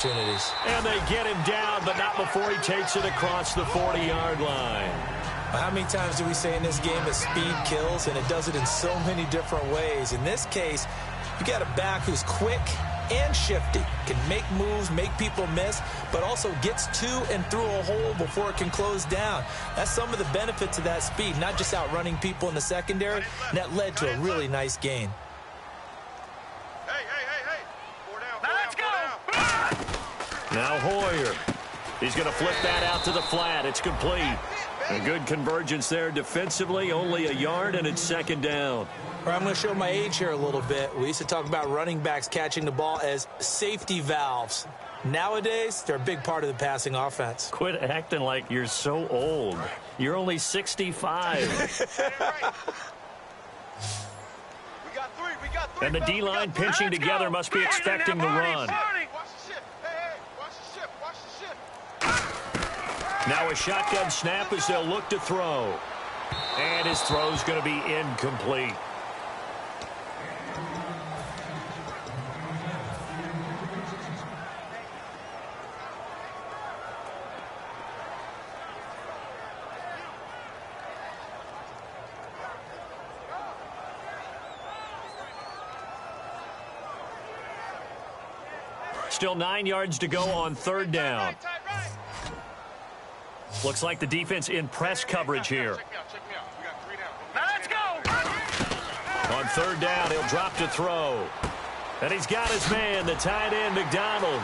opportunities. And they get him down, but not before he takes it across the 40-yard line. How many times do we say in this game that speed kills, and it does it in so many different ways? In this case, you got a back who's quick and shifty, can make moves, make people miss, but also gets to and through a hole before it can close down. That's some of the benefits of that speed, not just outrunning people in the secondary, and that led to a really nice gain. Now Hoyer. He's going to flip that out to the flat. It's complete. A good convergence there defensively, only a yard, and it's second down. I'm going to show my age here a little bit. We used to talk about running backs catching the ball as safety valves. Nowadays, they're a big part of the passing offense. Quit acting like you're so old. You're only 65. And the D-line pinching together must be expecting the run. Now a shotgun snap as they'll look to throw. And his throw's going to be incomplete. Still 9 yards to go on third down. Looks like the defense in press coverage here. Let's go. On third down, he'll drop to throw. And he's got his man, the tight end, McDonald.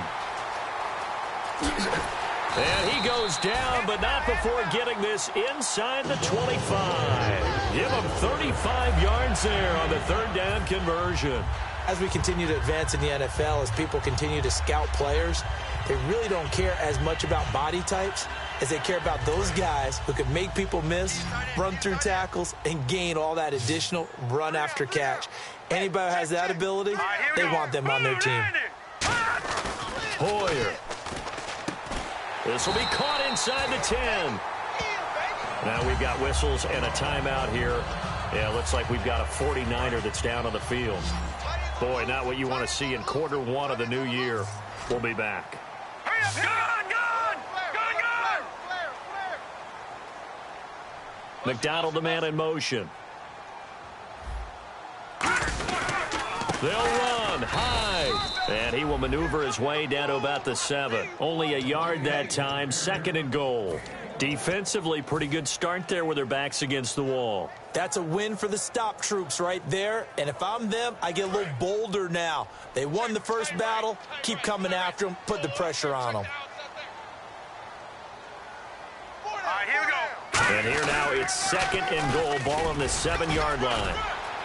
And he goes down, but not before getting this inside the 25. Give him 35 yards there on the third down conversion. As we continue to advance in the NFL, as people continue to scout players, they really don't care as much about body types as they care about those guys who can make people miss, run through tackles, and gain all that additional run after catch. Anybody who has that ability, they want them on their team. Hoyer. This will be caught inside the 10. Now we've got whistles and a timeout here. Yeah, looks like we've got a 49er that's down on the field. Boy, not what you want to see in quarter one of the new year. We'll be back. McDonald, the man in motion. They'll run high. And he will maneuver his way down to about the 7. Only a yard that time, second and goal. Defensively, pretty good start there with their backs against the wall. That's a win for the stop troops right there. And if I'm them, I get a little bolder now. They won the first battle. Keep coming after them. Put the pressure on them. All right, here we go. And here now it's second and goal. Ball on the 7-yard line.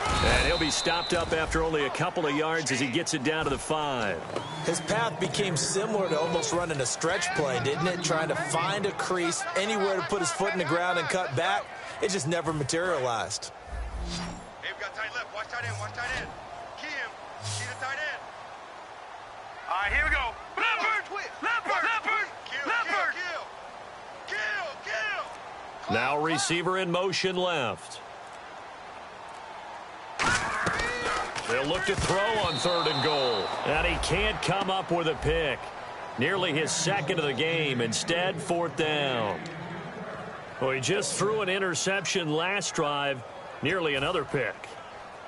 And he'll be stopped up after only a couple of yards as he gets it down to the 5. His path became similar to almost running a stretch play, didn't it? Trying to find a crease, anywhere to put his foot in the ground and cut back. It just never materialized. Hey, we got tight left. Watch tight end. Watch tight end. Key him. Key the tight end. All right, here we go. Leopard. Leopard. Leopard. Leopard. Kill. Now receiver in motion left. They'll look to throw on third and goal. And he can't come up with a pick. Nearly his second of the game. Instead, fourth down. Well, he just threw an interception last drive. Nearly another pick.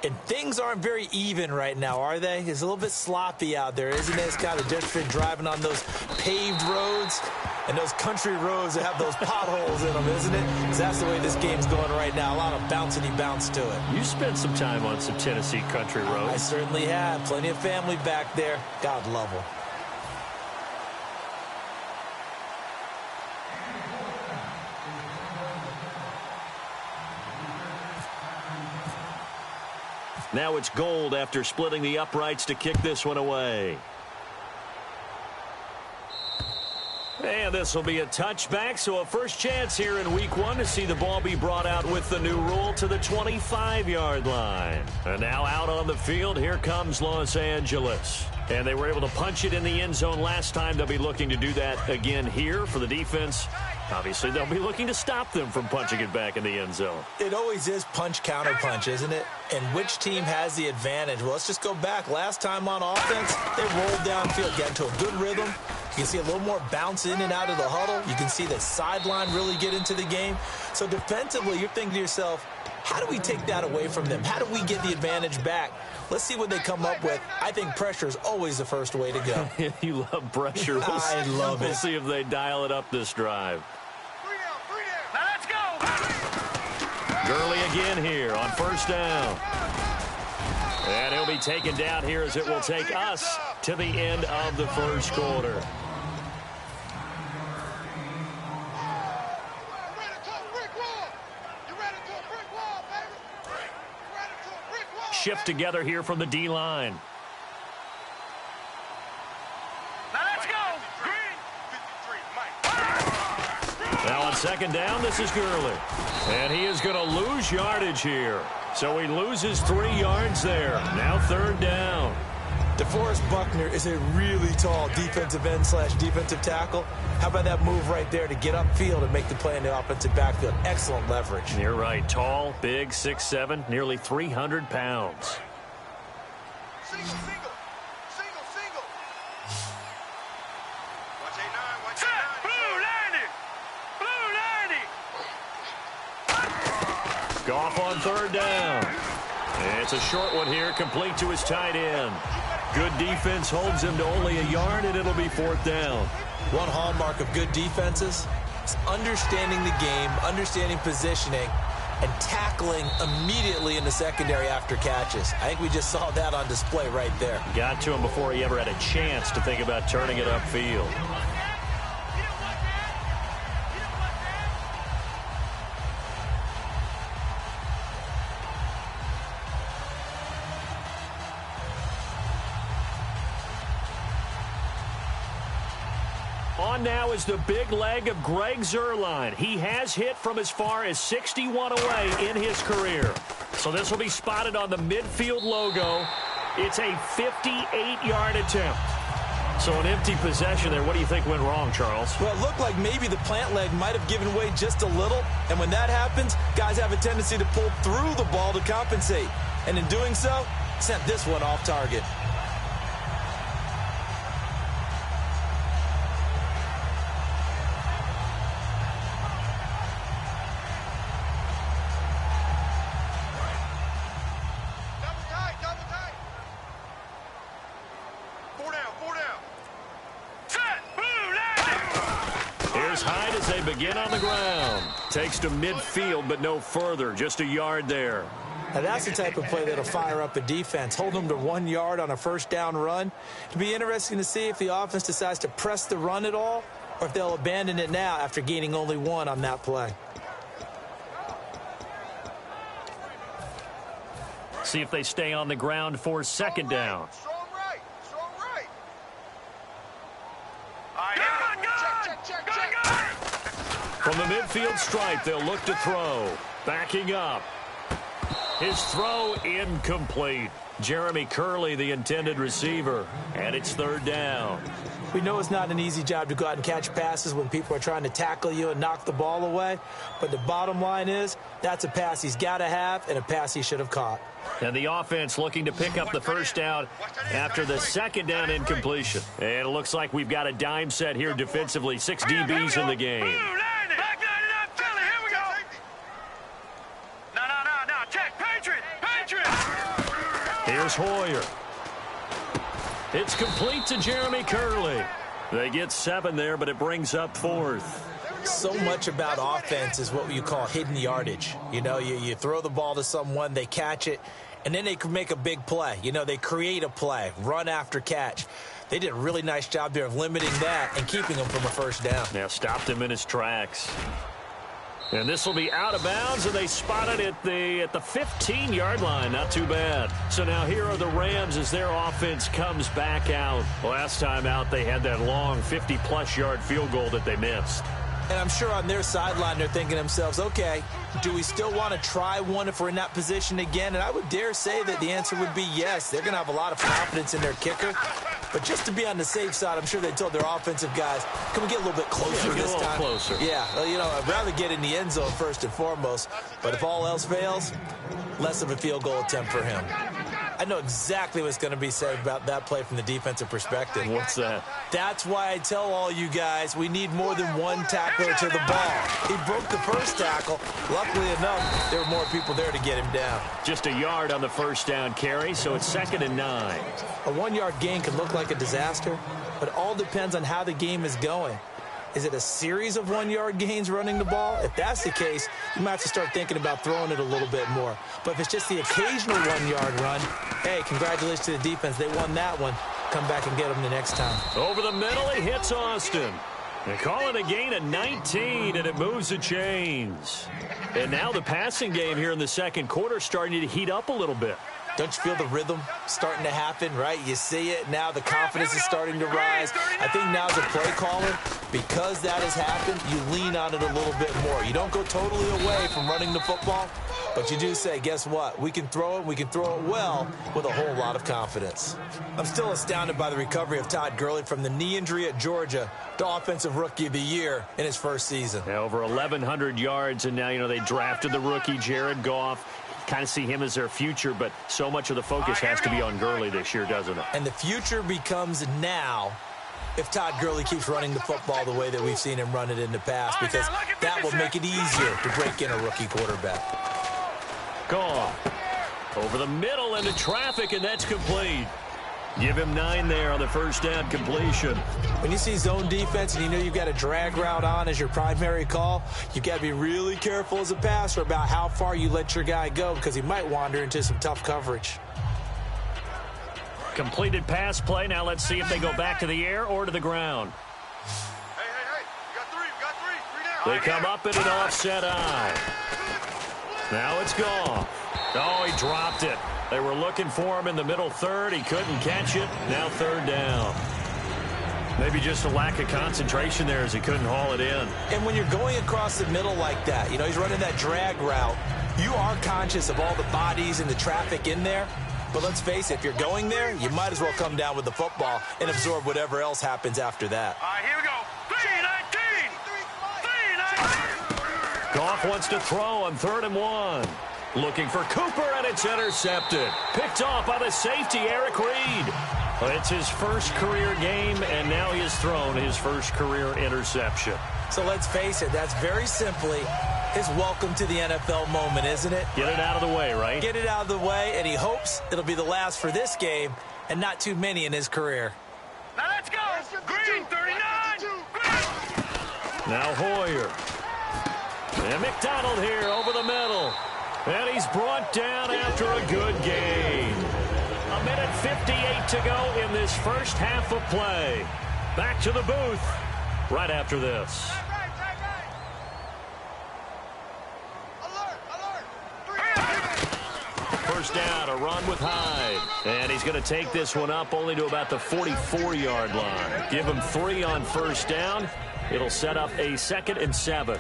And things aren't very even right now, are they? It's a little bit sloppy out there, isn't it? It's kind of different driving on those paved roads and those country roads that have those potholes in them, isn't it? Because that's the way this game's going right now. A lot of bouncy bounce to it. You spent some time on some Tennessee country roads. I certainly have. Plenty of family back there. God love them. Now it's Gold after splitting the uprights to kick this one away. And this will be a touchback, so a first chance here in week one to see the ball be brought out with the new rule to the 25-yard line. And now out on the field, here comes Los Angeles. And they were able to punch it in the end zone last time. They'll be looking to do that again here for the defense. Obviously, they'll be looking to stop them from punching it back in the end zone. It always is punch-counter-punch, isn't it? And which team has the advantage? Well, let's just go back. Last time on offense, they rolled downfield, got into a good rhythm, You can see a little more bounce in and out of the huddle. You can see the sideline really get into the game. So defensively, you're thinking to yourself, how do we take that away from them? How do we get the advantage back? Let's see what they come up with. I think pressure is always the first way to go. You love pressure. I love it. We'll see if they dial it up this drive. 3 down. Now let's go. Gurley again here on first down. And he'll be taken down here as it will take us to the end of the first quarter. Shift together here from the D-line. Now let's go. Now on second down, this is Gurley. And he is going to lose yardage here. So he loses 3 yards there. Now third down. DeForest Buckner is a really tall defensive end / defensive tackle. How about that move right there to get upfield and make the play in the offensive backfield? Excellent leverage. You're right. Tall, big, 6'7", nearly 300 pounds. Single. Watch 8-9. Watch 8-9. Blue 90. Goff on third down. And it's a short one here, complete to his tight end. Good defense holds him to only a yard, and it'll be fourth down. One hallmark of good defenses is understanding the game, understanding positioning, and tackling immediately in the secondary after catches. I think we just saw that on display right there. Got to him before he ever had a chance to think about turning it upfield. On now is the big leg of Greg Zuerlein. He has hit from as far as 61 away in his career. So this will be spotted on the midfield logo. It's a 58-yard attempt. So an empty possession there. What do you think went wrong, Charles? Well, it looked like maybe the plant leg might have given way just a little. And when that happens, guys have a tendency to pull through the ball to compensate. And in doing so, sent this one off target. Begin on the ground. Takes to midfield, but no further. Just a yard there. Now that's the type of play that'll fire up a defense. Hold them to 1 yard on a first down run. It'll be interesting to see if the offense decides to press the run at all, or if they'll abandon it now after gaining only 1 on that play. See if they stay on the ground for second down. Strong right. Check. From the midfield stripe, they'll look to throw. Backing up. His throw incomplete. Jeremy Curley, the intended receiver. And it's third down. We know it's not an easy job to go out and catch passes when people are trying to tackle you and knock the ball away. But the bottom line is, that's a pass he's got to have and a pass he should have caught. And the offense looking to pick up the first down after the second down incompletion. And it looks like we've got a dime set here defensively. 6 DBs in the game. Here's Hoyer. It's complete to Jeremy Curley. They get 7 there, but it brings up fourth. So much about offense is what you call hidden yardage. You know, you throw the ball to someone, they catch it, and then they can make a big play. You know, they create a play, run after catch. They did a really nice job there of limiting that and keeping him from a first down. Now stopped him in his tracks. And this will be out of bounds, and they spotted it at the 15-yard line. Not too bad. So now here are the Rams as their offense comes back out. Last time out, they had that long 50-plus yard field goal that they missed. And I'm sure on their sideline they're thinking to themselves, okay, do we still want to try one if we're in that position again? And I would dare say that the answer would be yes. They're going to have a lot of confidence in their kicker. But just to be on the safe side, I'm sure they told their offensive guys, can we get a little bit closer this time? Closer. Yeah, well, you know, I'd rather get in the end zone first and foremost. But if all else fails, less of a field goal attempt for him. I know exactly what's going to be said about that play from the defensive perspective. What's that? That's why I tell all you guys we need more than one tackler to the ball. He broke the first tackle. Luckily enough, there were more people there to get him down. Just a yard on the first down carry, so it's 2nd and 9. A 1-yard gain can look like a disaster, but it all depends on how the game is going. Is it a series of 1-yard gains running the ball? If that's the case, you might have to start thinking about throwing it a little bit more. But if it's just the occasional 1-yard run, hey, congratulations to the defense. They won that one. Come back and get them the next time. Over the middle, it hits Austin. They call it a gain of 19, and it moves the chains. And now the passing game here in the second quarter starting to heat up a little bit. Don't you feel the rhythm starting to happen, right? You see it now. The confidence is starting to rise. I think now as a play caller, because that has happened, you lean on it a little bit more. You don't go totally away from running the football, but you do say, guess what? We can throw it. We can throw it well with a whole lot of confidence. I'm still astounded by the recovery of Todd Gurley from the knee injury at Georgia to Offensive Rookie of the Year in his first season. Yeah, over 1,100 yards, and now, they drafted the rookie, Jared Goff. Kind of see him as their future, but so much of the focus has to be on Gurley this year, doesn't it? And the future becomes now if Todd Gurley keeps running the football the way that we've seen him run it in the past, because that will make it easier to break in a rookie quarterback. Gone. Over the middle into traffic, and that's complete. Give him 9 there on the first down completion. When you see zone defense and you know you've got a drag route on as your primary call, you've got to be really careful as a passer about how far you let your guy go, because he might wander into some tough coverage. Completed pass play. Now let's see if they go back to the air or to the ground. Hey, you got three. 3 down. They come up in an offset eye. Now it's gone. Oh, he dropped it. They were looking for him in the middle third. He couldn't catch it. Now 3rd down. Maybe just a lack of concentration there as he couldn't haul it in. And when you're going across the middle like that, he's running that drag route, you are conscious of all the bodies and the traffic in there. But let's face it, if you're going there, you might as well come down with the football and absorb whatever else happens after that. All right, here we go. 3-19. Goff wants to throw on 3rd and 1. Looking for Cooper, and it's intercepted. Picked off by the safety, Eric Reed. It's his first career game, and now he has thrown his first career interception. So let's face it, that's very simply his welcome to the NFL moment, isn't it? Get it out of the way, right? Get it out of the way, and he hopes it'll be the last for this game and not too many in his career. Now let's go. Green, 39. Now Hoyer. And McDonald here over the middle. And he's brought down after a good gain. 1:58 to go in this first half of play. Back to the booth right after this. First down, a run with Hyde. And he's going to take this one up only to about the 44-yard line. Give him 3 on first down. It'll set up a 2nd and 7.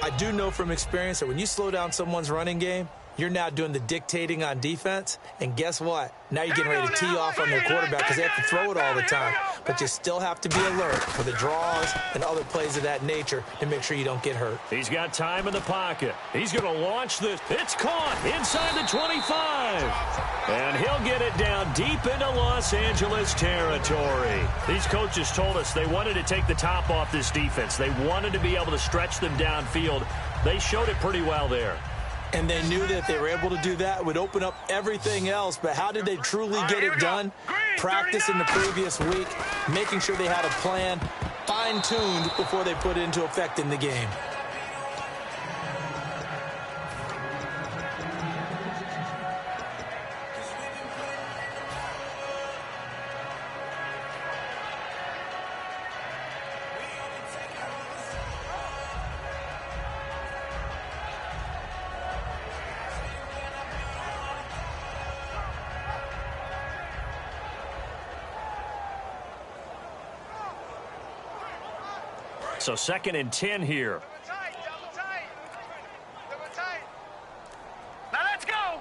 I do know from experience that when you slow down someone's running game, you're now doing the dictating on defense. And guess what? Now you're getting ready to tee off on their quarterback because they have to throw it all the time. But you still have to be alert for the draws and other plays of that nature to make sure you don't get hurt. He's got time in the pocket. He's going to launch this. It's caught inside the 25. And he'll get it down deep into Los Angeles territory. These coaches told us they wanted to take the top off this defense. They wanted to be able to stretch them downfield. They showed it pretty well there. And they knew that if they were able to do that, it would open up everything else. But how did they truly get it done? Practice in the previous week, making sure they had a plan fine-tuned before they put it into effect in the game. So 2nd and 10 here. Now let's go.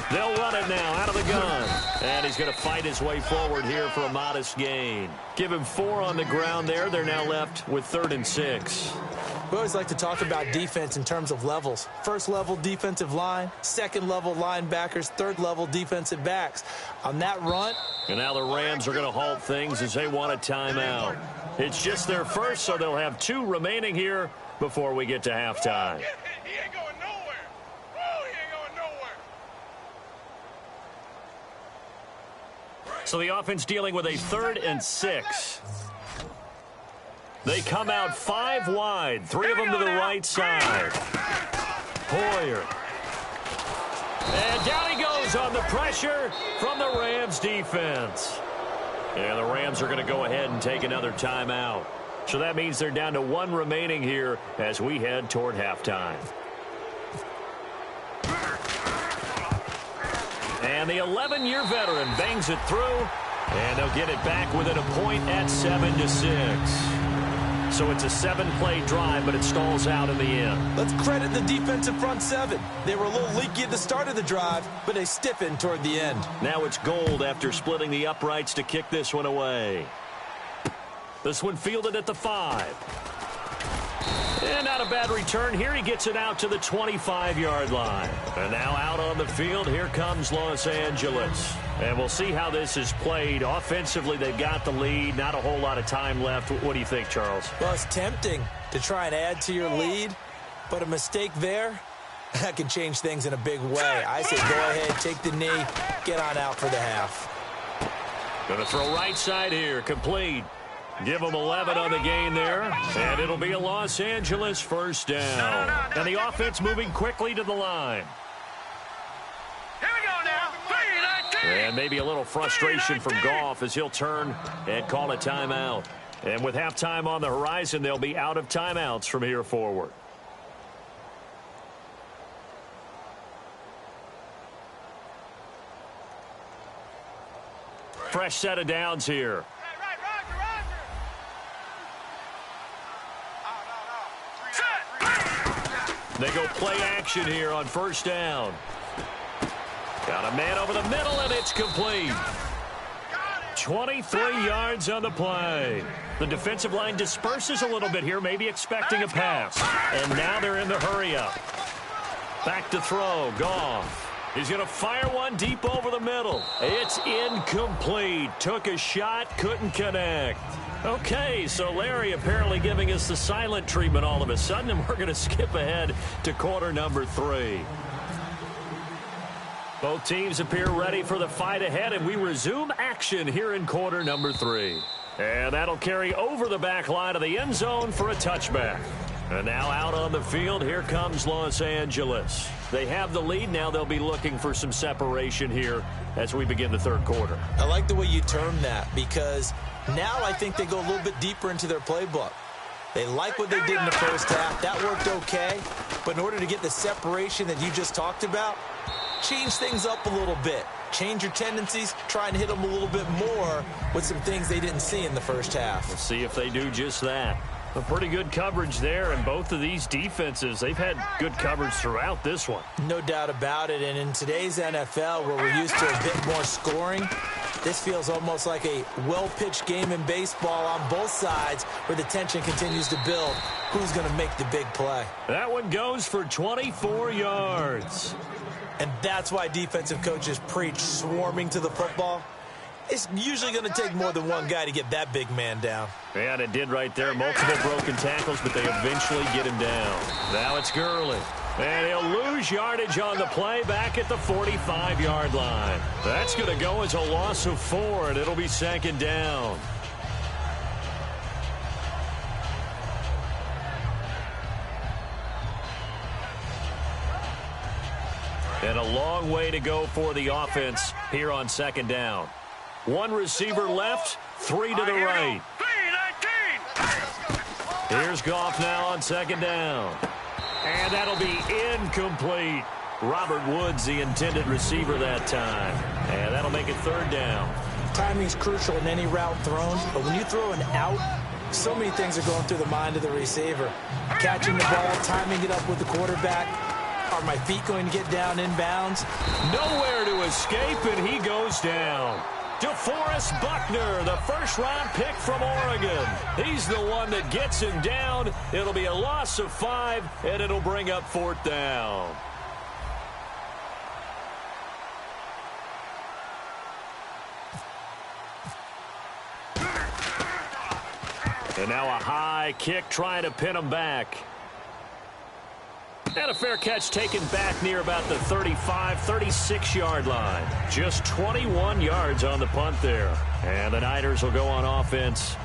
They'll run it now out of the gun. And he's going to fight his way forward here for a modest gain. Give him 4 on the ground there. They're now left with 3rd and 6. We always like to talk about defense in terms of levels. First level defensive line, second level linebackers, third level defensive backs. On that run. And now the Rams are going to halt things as they want a timeout. It's just their first, so they'll have 2 remaining here before we get to halftime. He ain't going nowhere. Oh, he ain't going nowhere. So the offense dealing with a 3rd and 6. They come out 5 wide, 3 of them to the right side. Hoyer. And down he goes on the pressure from the Rams defense. And the Rams are going to go ahead and take another timeout. So that means they're down to 1 remaining here as we head toward halftime. And the 11-year veteran bangs it through, and they'll get it back within a point at 7-6. So it's a 7-play drive, but it stalls out in the end. Let's credit the defensive front 7. They were a little leaky at the start of the drive, but they stiffened toward the end. Now it's Gold after splitting the uprights to kick this one away. This one fielded at the 5. And not a bad return here. He gets it out to the 25-yard line. And now out on the field, here comes Los Angeles. And we'll see how this is played. Offensively, they've got the lead. Not a whole lot of time left. What do you think, Charles? Well, it's tempting to try and add to your lead, but a mistake there, that can change things in a big way. I say go ahead, take the knee, get on out for the half. Going to throw right side here, complete. Give them 11 on the gain there, and it'll be a Los Angeles first down. And the offense moving quickly to the line. Here we go now. 3-19. And maybe a little frustration from Goff as he'll turn and call a timeout. And with halftime on the horizon, they'll be out of timeouts from here forward. Fresh set of downs here. They go play action here on first down. Got a man over the middle, and it's complete. 23 yards on the play. The defensive line disperses a little bit here, maybe expecting a pass. And now they're in the hurry-up. Back to throw, Goff. He's going to fire one deep over the middle. It's incomplete. Took a shot, couldn't connect. Okay, so Larry apparently giving us the silent treatment all of a sudden, and we're going to skip ahead to quarter number 3. Both teams appear ready for the fight ahead, and we resume action here in quarter number 3. And that'll carry over the back line of the end zone for a touchback. And now out on the field, here comes Los Angeles. They have the lead. Now they'll be looking for some separation here as we begin the third quarter. I like the way you term that, because now I think they go a little bit deeper into their playbook. They like what they did in the first half. That worked okay. But in order to get the separation that you just talked about, change things up a little bit. Change your tendencies. Try and hit them a little bit more with some things they didn't see in the first half. We'll see if they do just that. A pretty good coverage there, and both of these defenses, they've had good coverage throughout this one. No doubt about it, and in today's NFL, where we're used to a bit more scoring, this feels almost like a well-pitched game in baseball on both sides where the tension continues to build. Who's going to make the big play? That one goes for 24 yards. And that's why defensive coaches preach swarming to the football. It's usually going to take more than one guy to get that big man down. And it did right there. Multiple broken tackles, but they eventually get him down. Now it's Gurley. And he'll lose yardage on the play back at the 45-yard line. That's going to go as a loss of 4, and it'll be second down. And a long way to go for the offense here on second down. One receiver left, 3 to the right. 3-19. Here's Goff now on second down. And that'll be incomplete. Robert Woods, the intended receiver that time. And that'll make it third down. Timing's crucial in any route thrown, but when you throw an out, so many things are going through the mind of the receiver. Catching the ball, timing it up with the quarterback. Are my feet going to get down inbounds? Nowhere to escape, and he goes down. DeForest Buckner, the first-round pick from Oregon. He's the one that gets him down. It'll be a loss of 5, and it'll bring up 4th down. And now a high kick trying to pin him back. And a fair catch taken back near about the 35, 36-yard line. Just 21 yards on the punt there. And the Niners will go on offense,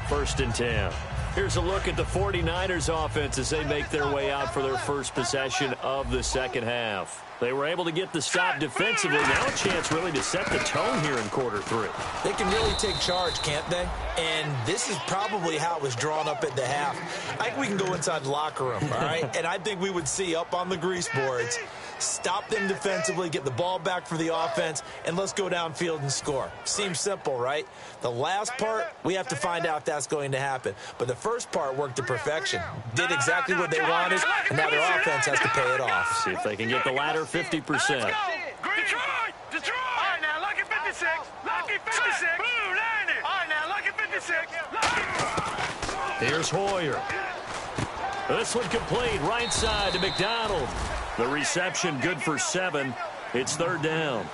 1st and 10. Here's a look at the 49ers offense as they make their way out for their first possession of the second half. They were able to get the stop defensively. Now a chance really to set the tone here in quarter 3. They can really take charge, can't they? And this is probably how it was drawn up at the half. I think we can go inside the locker room, all right? And I think we would see up on the grease boards, stop them defensively, get the ball back for the offense, and let's go downfield and score. Seems simple, right? The last part, we have to find out if that's going to happen. But the first part worked to perfection. Did exactly what they wanted, and now their offense has to pay it off. See if they can get the latter 50%. Let's go! Detroit! Detroit! All right, now, lucky 56. Lucky 56. Blue 90. All right, now, lucky 56. Here's Hoyer. This one complete, right side to McDonald. The reception good for 7. It's 3rd down.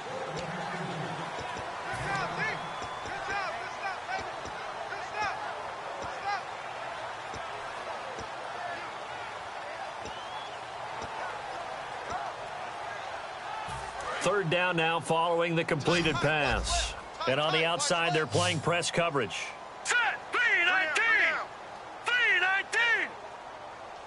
Third down now following the completed pass. And on the outside, they're playing press coverage. Set! 319! 319!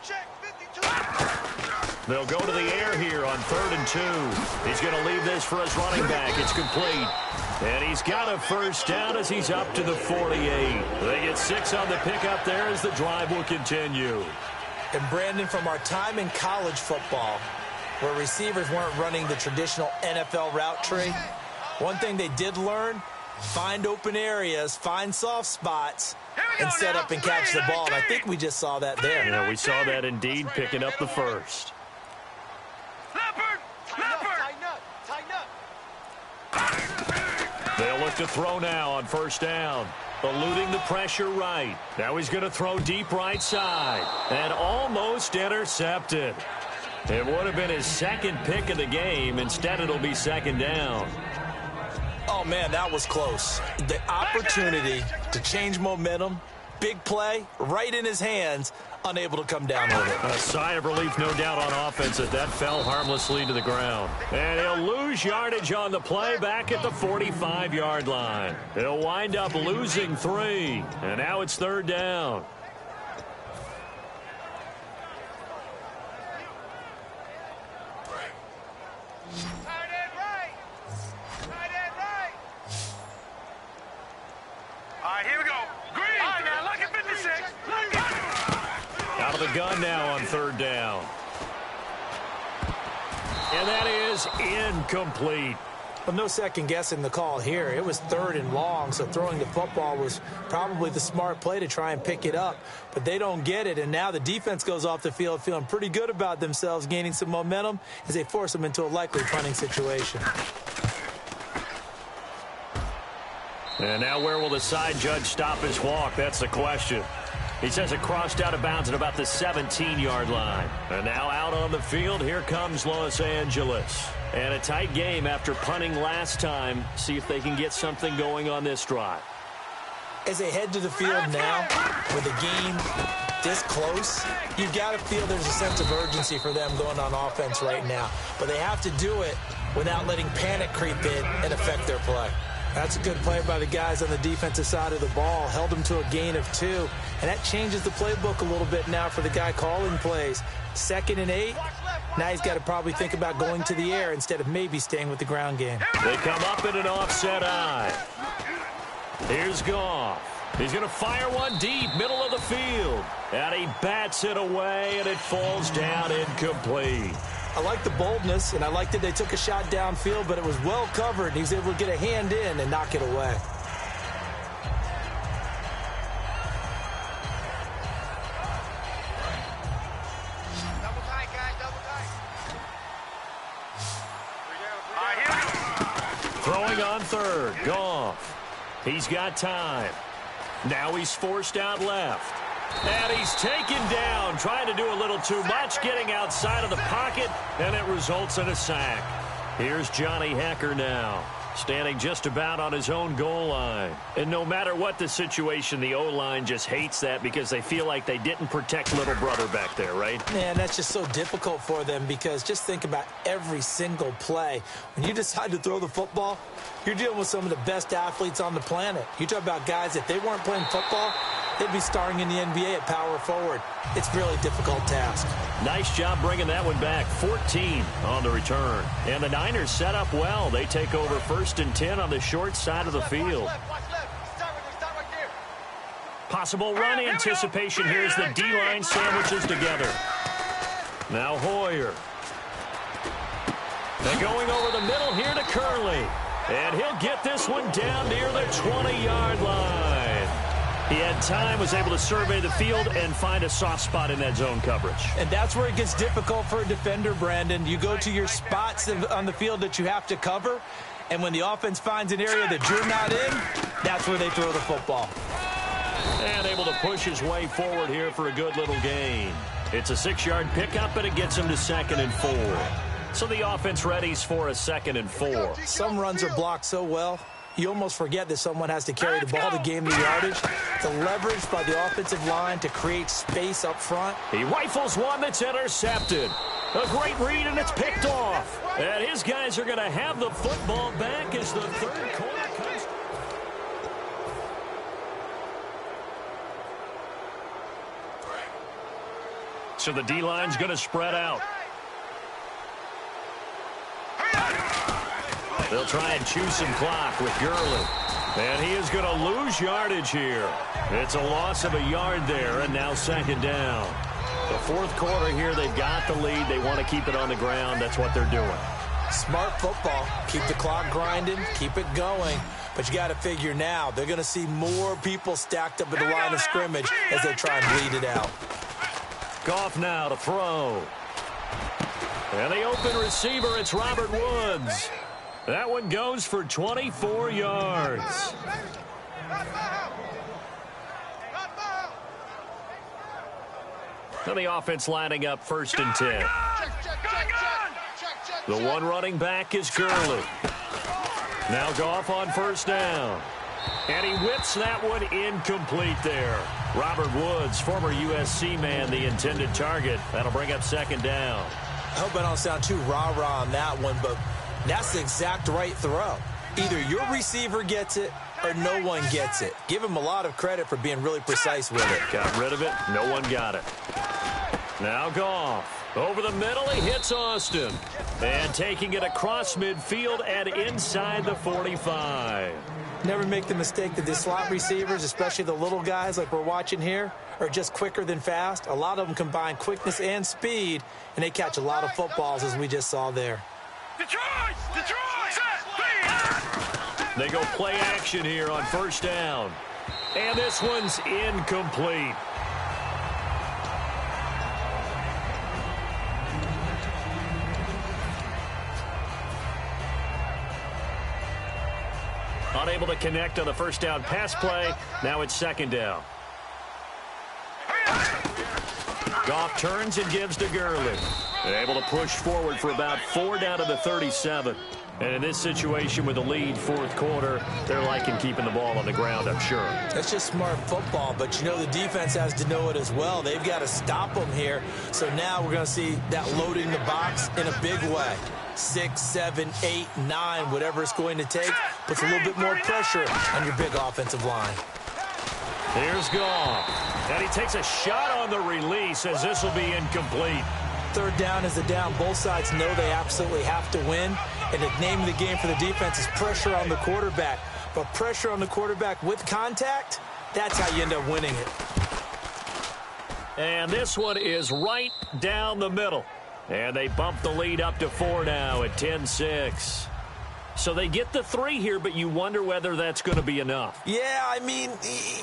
Check 52. They'll go to the air here on 3rd and 2. He's going to leave this for his running back. It's complete. And he's got a first down as he's up to the 48. They get 6 on the pickup there as the drive will continue. And Brandon, from our time in college football, where receivers weren't running the traditional NFL route tree, one thing they did learn, find open areas, find soft spots, and set up and catch the ball. And I think we just saw that there. Yeah, we saw that indeed, picking up the first. They'll look to throw now on 1st down. Eluding the pressure right. Now he's going to throw deep right side. And almost intercepted. It would have been his 2nd pick of the game. Instead, it'll be 2nd down. Oh, man, that was close. The opportunity to change momentum, big play, right in his hands, unable to come down with it. A sigh of relief, no doubt, on offense as that fell harmlessly to the ground. And he'll lose yardage on the play back at the 45-yard line. He'll wind up losing 3. And now it's 3rd down. Out of the gun now on 3rd down. And that is incomplete. Well, no second guessing the call here. It was 3rd and long, so throwing the football was probably the smart play to try and pick it up. But they don't get it, and now the defense goes off the field feeling pretty good about themselves, gaining some momentum as they force them into a likely punting situation. And now where will the side judge stop his walk? That's the question. He says it crossed out of bounds at about the 17-yard line. And now out on the field, here comes Los Angeles. And a tight game after punting last time. See if they can get something going on this drive. As they head to the field now, with the game this close, you've got to feel there's a sense of urgency for them going on offense right now. But they have to do it without letting panic creep in and affect their play. That's a good play by the guys on the defensive side of the ball. Held them to a gain of 2. And that changes the playbook a little bit now for the guy calling plays. 2nd and 8. Now he's got to probably think about going to the air instead of maybe staying with the ground game. They come up in an offset eye. Here's Goff. He's going to fire one deep, middle of the field. And he bats it away, and it falls down incomplete. I like the boldness, and I like that they took a shot downfield, but it was well covered, and he was able to get a hand in and knock it away. Double tight, guys, double tight. Throwing throwing on third. Goff. He's got time. Now he's forced out left. And he's taken down, trying to do a little too much, getting outside of the pocket, and it results in a sack. Here's Johnny Hekker now, standing just about on his own goal line. And no matter what the situation, the O-line just hates that because they feel like they didn't protect little brother back there, right? Man, that's just so difficult for them because just think about every single play. When you decide to throw the football, you're dealing with some of the best athletes on the planet. You talk about guys, if they weren't playing football, they'd be starring in the NBA at power forward. It's a really difficult task. Nice job bringing that one back. 14 on the return. And the Niners set up well. They take over 1st and 10 on the short side of the field. Possible run anticipation. Here's the D-line sandwiches together. Now Hoyer. They're going over the middle here to Curley. And he'll get this one down near the 20-yard line. He had time, was able to survey the field and find a soft spot in that zone coverage. And that's where it gets difficult for a defender, Brandon. You go to your spots on the field that you have to cover, and when the offense finds an area that you're not in, that's where they throw the football. And able to push his way forward here for a good little gain. It's a 6-yard pickup, and it gets him to 2nd and 4. So the offense readies for a 2nd and 4. Some runs are blocked so well, you almost forget that someone has to carry the ball to gain the yardage. The leverage by the offensive line to create space up front. He rifles one that's intercepted. A great read, and it's picked off. And his guys are going to have the football back as the third quarter comes. So the D-line's going to spread out. They'll try and chew some clock with Gurley. And he is going to lose yardage here. It's a loss of a yard there, and now 2nd down. The 4th quarter here, they've got the lead. They want to keep it on the ground. That's what they're doing. Smart football. Keep the clock grinding. Keep it going. But you got to figure now, they're going to see more people stacked up at the line of scrimmage as they try and bleed it out. Goff now to throw. And the open receiver, it's Robert Woods. That one goes for 24 yards. And the offense lining up 1st and 10. The one running back is Gurley. Now Goff on 1st down. And he whips that one incomplete there. Robert Woods, former USC man, the intended target. That'll bring up 2nd down. I hope I don't sound too rah-rah on that one, but that's the exact right throw. Either your receiver gets it or no one gets it. Give him a lot of credit for being really precise with it. Got rid of it. No one got it. Now Goff. Over the middle, he hits Austin. And taking it across midfield and inside the 45. Never make the mistake that the slot receivers, especially the little guys like we're watching here, are just quicker than fast. A lot of them combine quickness and speed, and they catch a lot of footballs, as we just saw there. Detroit! They go play action here on 1st down. And this one's incomplete. Unable to connect on the 1st down pass play. Now it's 2nd down. Goff turns and gives to Gurley. Able to push forward for about 4 down to the 37. And in this situation with the lead 4th quarter, they're liking keeping the ball on the ground, I'm sure. That's just smart football, but you know the defense has to know it as well. They've got to stop them here. So now we're going to see that loading the box in a big way. 6, 7, 8, 9, whatever it's going to take, puts a little bit more pressure on your big offensive line. Here's Goff. And he takes a shot on the release as this will be incomplete. 3rd down is the down. Both sides know they absolutely have to win. And the name of the game for the defense is pressure on the quarterback. But pressure on the quarterback with contact, that's how you end up winning it. And this one is right down the middle. And they bump the lead up to 4 now at 10-6. So they get the 3 here, but you wonder whether that's going to be enough. Yeah, I mean,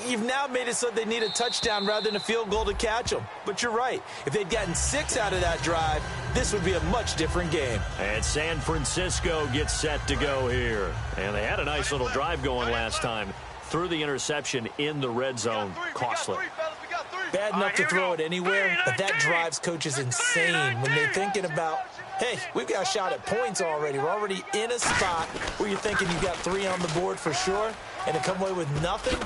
you've now made it so they need a touchdown rather than a field goal to catch them. But you're right. If they'd gotten 6 out of that drive, this would be a much different game. And San Francisco gets set to go here. And they had a nice little drive going last time. Threw the interception in the red zone. Costly. Bad enough to throw it anywhere, but that drives coaches insane when they're thinking about, hey, we've got a shot at points already. We're already in a spot where you're thinking you've got 3 on the board for sure, and to come away with nothing,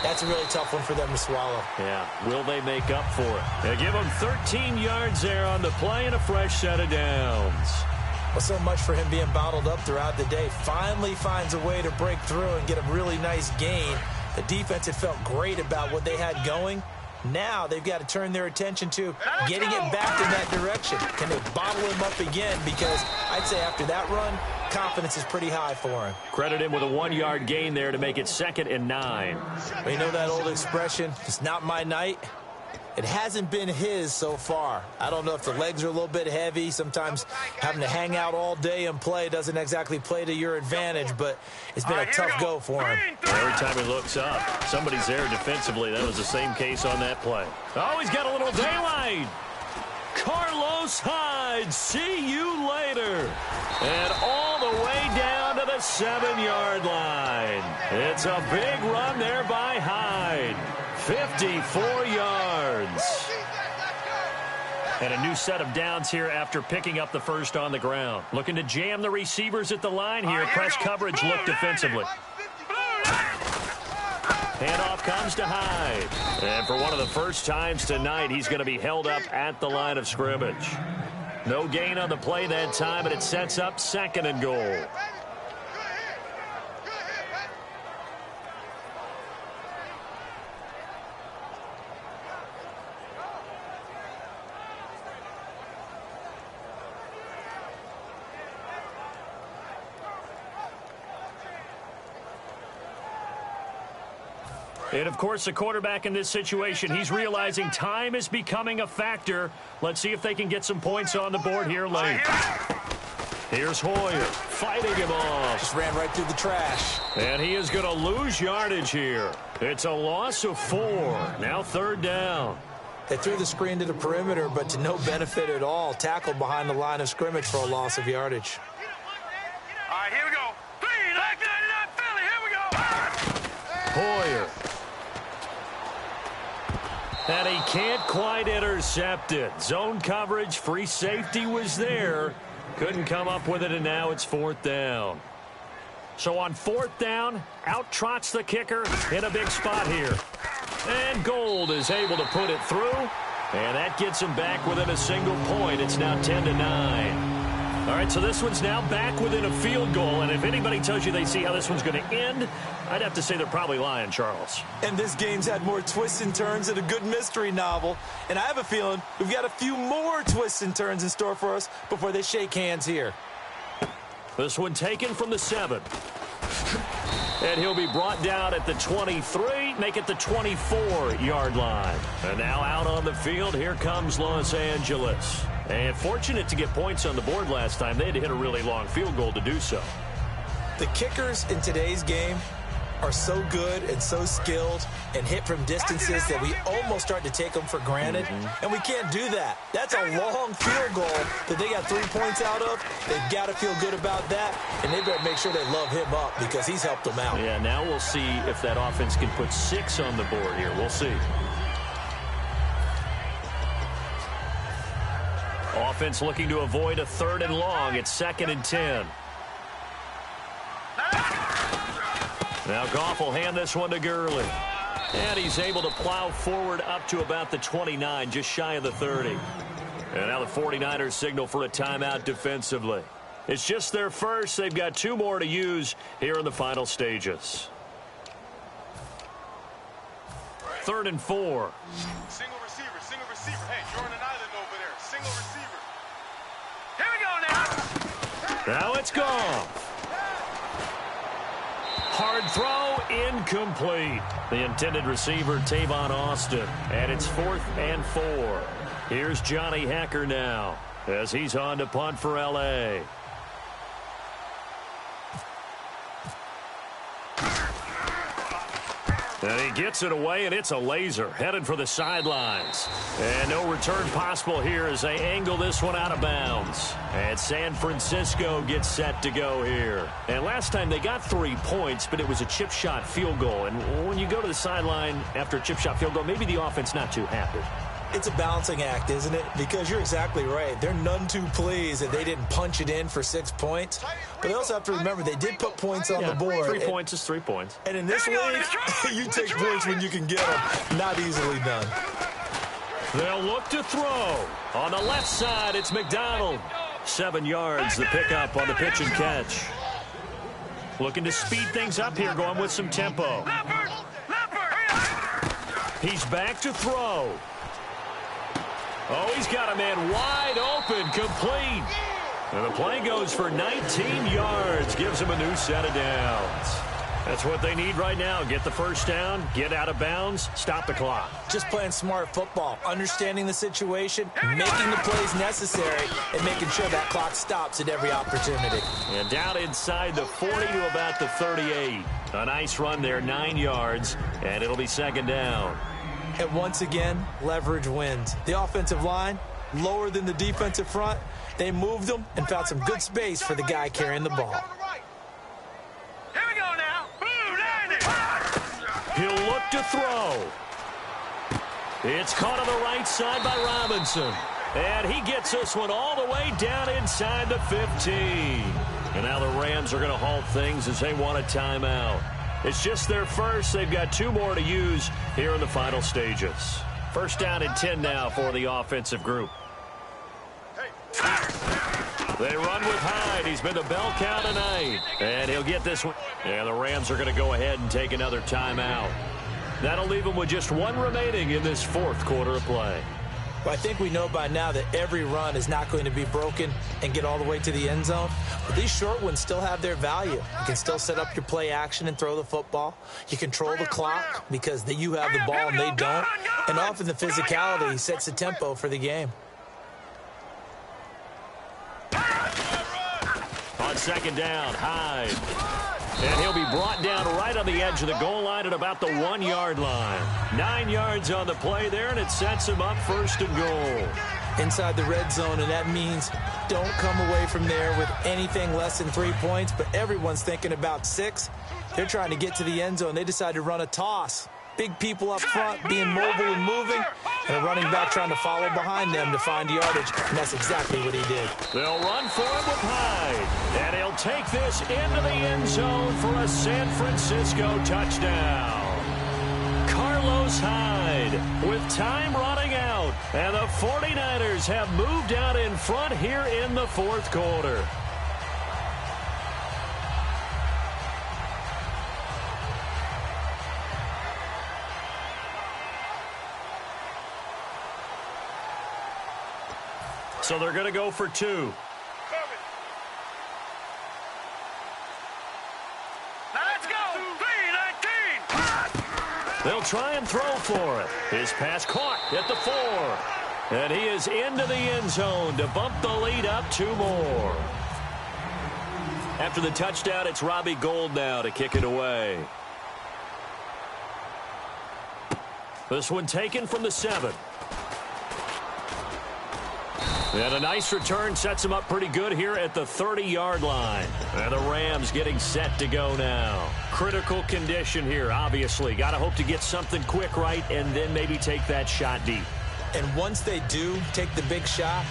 that's a really tough one for them to swallow. Yeah, will they make up for it? They give them 13 yards there on the play and a fresh set of downs. Well, so much for him being bottled up throughout the day. Finally finds a way to break through and get a really nice gain. The defense had felt great about what they had going. Now they've got to turn their attention to getting it back in that direction. Can they bottle him up again? Because I'd say after that run, confidence is pretty high for him. Credit him with a 1-yard gain there to make it 2nd and 9. You know that old expression, it's not my night? It hasn't been his so far. I don't know if the legs are a little bit heavy. Sometimes having to hang out all day and play doesn't exactly play to your advantage, but it's been a tough go for him. Every time he looks up, somebody's there defensively. That was the same case on that play. Oh, he's got a little daylight. Carlos Hyde, see you later. And all the way down to the 7-yard line. It's a big run there by Hyde. 54 yards. And a new set of downs here after picking up the first on the ground. Looking to jam the receivers at the line here. Press coverage, look defensively. Handoff comes to Hyde. And for one of the first times tonight, he's going to be held up at the line of scrimmage. No gain on the play that time, but it sets up 2nd and goal. And, of course, the quarterback in this situation, he's realizing time is becoming a factor. Let's see if they can get some points on the board here late. Here's Hoyer fighting him off. Just ran right through the trash. And he is going to lose yardage here. It's a loss of 4. Now 3rd down. They threw the screen to the perimeter, but to no benefit at all. Tackled behind the line of scrimmage for a loss of yardage. All right, here we go. 3, 99 Philly, here we go. Hoyer. And he can't quite intercept it. Zone coverage, free safety was there. Couldn't come up with it, and now it's 4th down. So on 4th down, out trots the kicker in a big spot here. And Gold is able to put it through. And that gets him back within a single point. It's now 10-9. All right, so this one's now back within a field goal. And if anybody tells you they see how this one's going to end, I'd have to say they're probably lying, Charles. And this game's had more twists and turns than a good mystery novel. And I have a feeling we've got a few more twists and turns in store for us before they shake hands here. This one taken from the 7. And he'll be brought down at the 23, make it the 24-yard line. And now out on the field, here comes Los Angeles. And fortunate to get points on the board last time. They had to hit a really long field goal to do so. The kickers in today's game are so good and so skilled and hit from distances that we almost start to take them for granted. And we can't do that. That's a long field goal that they got 3 points out of. They've got to feel good about that, and they better make sure they love him up because he's helped them out. Yeah, now we'll see if that offense can put 6 on the board here. We'll see. Offense looking to avoid a 3rd and long. It's 2nd and 10. Now Goff will hand this one to Gurley. And he's able to plow forward up to about the 29, just shy of the 30. And now the 49ers signal for a timeout defensively. It's just their first. They've got 2 more to use here in the final stages. 3rd and 4. Single receiver, single receiver. Hey, you're on an island over there. Single receiver. Here we go now. Now it's Goff. Hard throw, incomplete. The intended receiver, Tavon Austin. And it's 4th and 4. Here's Johnny Hekker now as he's on to punt for L.A. And he gets it away, and it's a laser headed for the sidelines. And no return possible here as they angle this one out of bounds. And San Francisco gets set to go here. And last time they got 3 points, but it was a chip shot field goal. And when you go to the sideline after a chip shot field goal, maybe the offense not too happy. It's a balancing act, isn't it? Because you're exactly right. They're none too pleased that they didn't punch it in for 6 points. But they also have to remember they did put points on the board. 3 points is 3 points. And in this league, you take points when you can get them. Not easily done. They'll look to throw. On the left side, it's McDonald. 7 yards, the pickup on the pitch and catch. Looking to speed things up here, going with some tempo. He's back to throw. Oh, he's got a man wide open, complete. And the play goes for 19 yards, gives him a new set of downs. That's what they need right now. Get the first down, get out of bounds, stop the clock. Just playing smart football, understanding the situation, making the plays necessary, and making sure that clock stops at every opportunity. And down inside the 40 to about the 38. A nice run there, 9 yards, and it'll be second down. And once again, leverage wins. The offensive line, lower than the defensive front. They moved them and found some good space for the guy carrying the ball. Here we go now. He'll look to throw. It's caught on the right side by Robinson. And he gets this one all the way down inside the 15. And now the Rams are going to halt things as they want a timeout. It's just their first. They've got 2 more to use here in the final stages. First down and 10 now for the offensive group. They run with Hyde. He's been the bell cow tonight. And he'll get this one. And the Rams are going to go ahead and take another timeout. That'll leave them with just 1 remaining in this 4th quarter of play. Well, I think we know by now that every run is not going to be broken and get all the way to the end zone. But these short ones still have their value. You can still set up your play action and throw the football. You control the clock because you have the ball and they don't. And often the physicality sets the tempo for the game. On second down, Hyde. And he'll be brought down right on the edge of the goal line at about the 1-yard line. 9 yards on the play there, and it sets him up first and goal. Inside the red zone, and that means don't come away from there with anything less than 3 points, but everyone's thinking about 6. They're trying to get to the end zone. They decide to run a toss. Big people up front being mobile and moving, and a running back trying to follow behind them to find yardage, and that's exactly what he did. They'll run for it with Hyde, and he'll take this into the end zone for a San Francisco touchdown. Carlos Hyde with time running out, and the 49ers have moved out in front here in the 4th quarter. So they're going to go for 2. Let's go. 3-19. They'll try and throw for it. His pass caught at the 4. And he is into the end zone to bump the lead up 2 more. After the touchdown, it's Robbie Gould now to kick it away. This one taken from the 7. And a nice return sets him up pretty good here at the 30-yard line. And the Rams getting set to go now. Critical condition here, obviously. Got to hope to get something quick right and then maybe take that shot deep. And once they do take the big shot,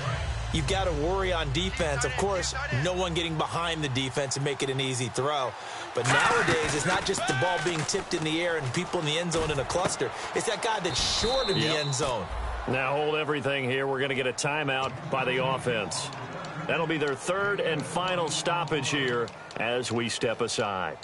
you've got to worry on defense. Of course, no one getting behind the defense and make it an easy throw. But nowadays, it's not just the ball being tipped in the air and people in the end zone in a cluster. It's that guy that's short of the end zone. Now hold everything here. We're going to get a timeout by the offense. That'll be their 3rd and final stoppage here as we step aside.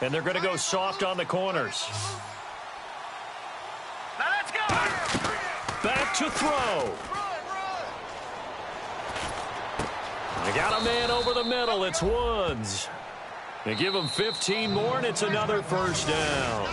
And they're going to go soft on the corners. Now let's go. Back to throw. They got a man over the middle. It's Woods. They give him 15 more, and it's another first down.